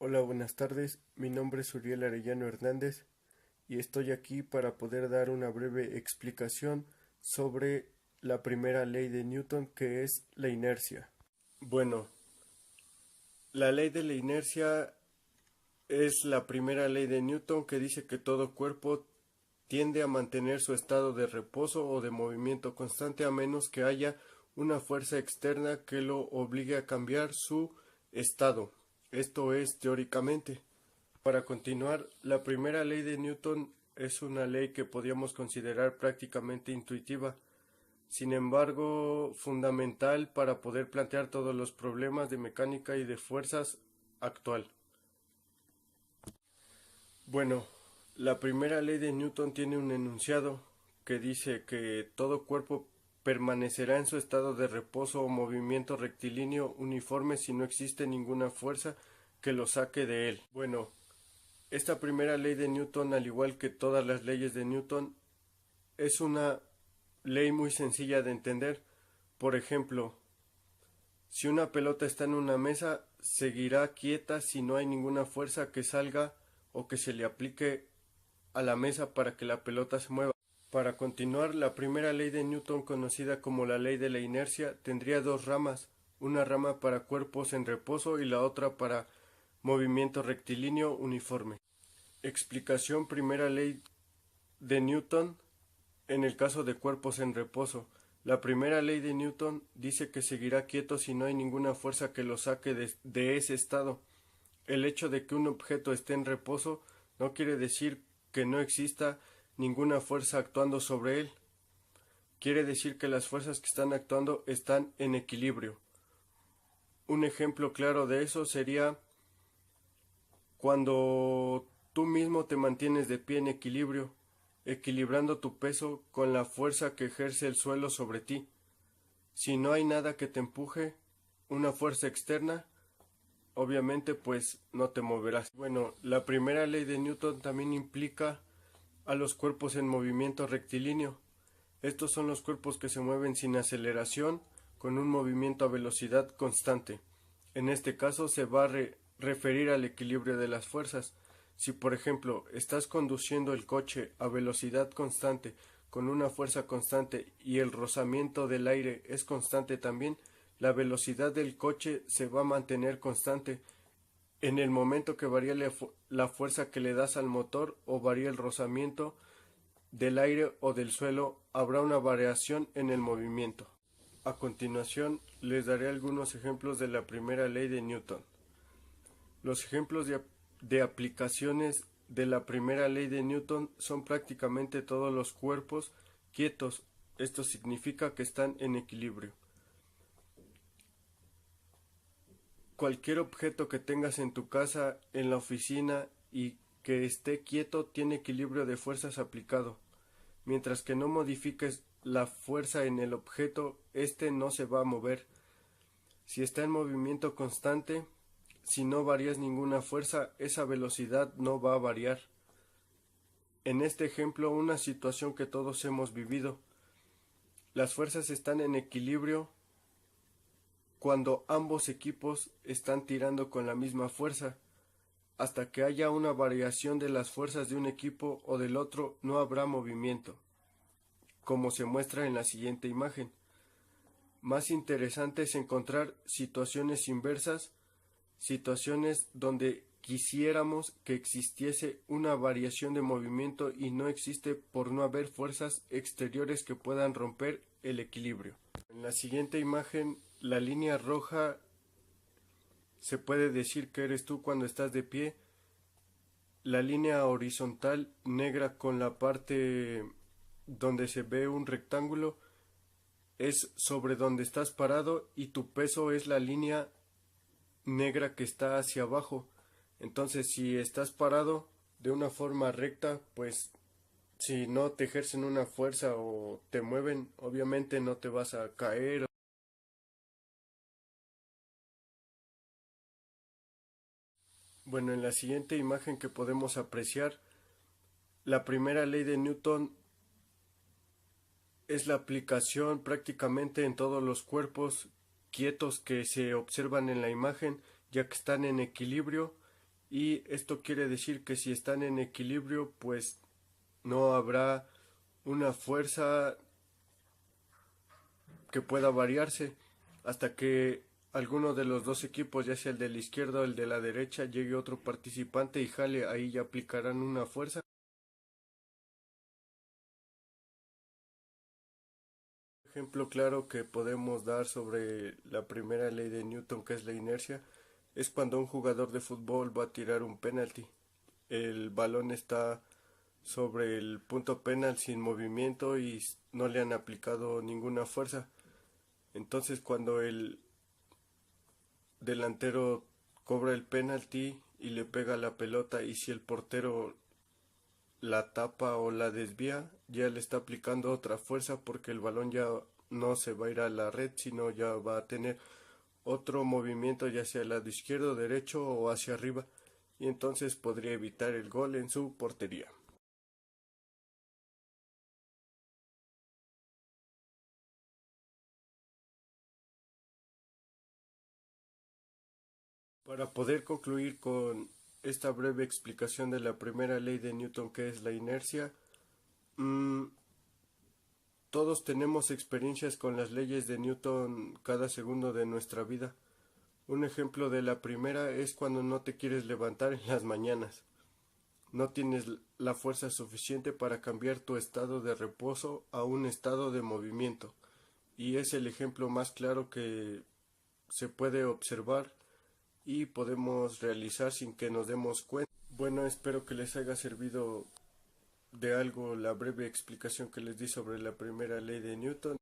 Hola, buenas tardes. Mi nombre es Uriel Arellano Hernández y estoy aquí para poder dar una breve explicación sobre la primera ley de Newton, que es la inercia. Bueno, la ley de la inercia es la primera ley de Newton que dice que todo cuerpo tiende a mantener su estado de reposo o de movimiento constante a menos que haya una fuerza externa que lo obligue a cambiar su estado. Esto es teóricamente. Para continuar, la primera ley de Newton es una ley que podríamos considerar prácticamente intuitiva, sin embargo fundamental para poder plantear todos los problemas de mecánica y de fuerzas actual. Bueno, la primera ley de Newton tiene un enunciado que dice que todo cuerpo permanecerá en su estado de reposo o movimiento rectilíneo uniforme si no existe ninguna fuerza que lo saque de él. Bueno, esta primera ley de Newton, al igual que todas las leyes de Newton, es una ley muy sencilla de entender. Por ejemplo, si una pelota está en una mesa, seguirá quieta si no hay ninguna fuerza que salga o que se le aplique a la mesa para que la pelota se mueva. Para continuar, la primera ley de Newton, conocida como la ley de la inercia, tendría dos ramas, una rama para cuerpos en reposo y la otra para movimiento rectilíneo uniforme. Explicación: primera ley de Newton en el caso de cuerpos en reposo. La primera ley de Newton dice que seguirá quieto si no hay ninguna fuerza que lo saque de ese estado. El hecho de que un objeto esté en reposo no quiere decir que no exista ninguna fuerza actuando sobre él. Quiere decir que las fuerzas que están actuando están en equilibrio. Un ejemplo claro de eso sería cuando tú mismo te mantienes de pie en equilibrio, equilibrando tu peso con la fuerza que ejerce el suelo sobre ti. Si no hay nada que te empuje, una fuerza externa, obviamente pues no te moverás. Bueno, la primera ley de Newton también implica a los cuerpos en movimiento rectilíneo. Estos son los cuerpos que se mueven sin aceleración, con un movimiento a velocidad constante. En este caso se va a referir al equilibrio de las fuerzas. Si por ejemplo estás conduciendo el coche a velocidad constante con una fuerza constante y el rozamiento del aire es constante también, la velocidad del coche se va a mantener constante. En el momento que varía la fuerza que le das al motor o varía el rozamiento del aire o del suelo, habrá una variación en el movimiento. A continuación les daré algunos ejemplos de la primera ley de Newton. Los ejemplos de aplicaciones de la primera ley de Newton son prácticamente todos los cuerpos quietos. Esto significa que están en equilibrio. Cualquier objeto que tengas en tu casa, en la oficina y que esté quieto tiene equilibrio de fuerzas aplicado. Mientras que no modifiques la fuerza en el objeto, éste no se va a mover. Si está en movimiento constante, si no varías ninguna fuerza, esa velocidad no va a variar. En este ejemplo, una situación que todos hemos vivido. Las fuerzas están en equilibrio cuando ambos equipos están tirando con la misma fuerza. Hasta que haya una variación de las fuerzas de un equipo o del otro, no habrá movimiento, como se muestra en la siguiente imagen. Más interesante es encontrar situaciones inversas, situaciones donde quisiéramos que existiese una variación de movimiento y no existe por no haber fuerzas exteriores que puedan romper el equilibrio. En la siguiente imagen, la línea roja se puede decir que eres tú cuando estás de pie. La línea horizontal negra con la parte donde se ve un rectángulo es sobre donde estás parado y tu peso es la línea negra que está hacia abajo. Entonces, si estás parado de una forma recta, pues si no te ejercen una fuerza o te mueven, obviamente no te vas a caer. Bueno, en la siguiente imagen que podemos apreciar, la primera ley de Newton es la aplicación prácticamente en todos los cuerpos quietos que se observan en la imagen, ya que están en equilibrio y esto quiere decir que si están en equilibrio, pues no habrá una fuerza que pueda variarse hasta que alguno de los dos equipos, ya sea el de la izquierda o el de la derecha, llegue otro participante y jale, ahí ya aplicarán una fuerza. Ejemplo claro que podemos dar sobre la primera ley de Newton, que es la inercia, es cuando un jugador de fútbol va a tirar un penalti. El balón está sobre el punto penal sin movimiento y no le han aplicado ninguna fuerza. Entonces cuando el delantero cobra el penalti y le pega la pelota, y si el portero la tapa o la desvía, ya le está aplicando otra fuerza porque el balón ya no se va a ir a la red, sino ya va a tener otro movimiento, ya sea al lado izquierdo, derecho o hacia arriba, y entonces podría evitar el gol en su portería. Para poder concluir con esta breve explicación de la primera ley de Newton, que es la inercia, mmm, todos tenemos experiencias con las leyes de Newton cada segundo de nuestra vida. Un ejemplo de la primera es cuando no te quieres levantar en las mañanas. No tienes la fuerza suficiente para cambiar tu estado de reposo a un estado de movimiento. Y es el ejemplo más claro que se puede observar y podemos realizar sin que nos demos cuenta. Bueno, espero que les haya servido de algo la breve explicación que les di sobre la primera ley de Newton.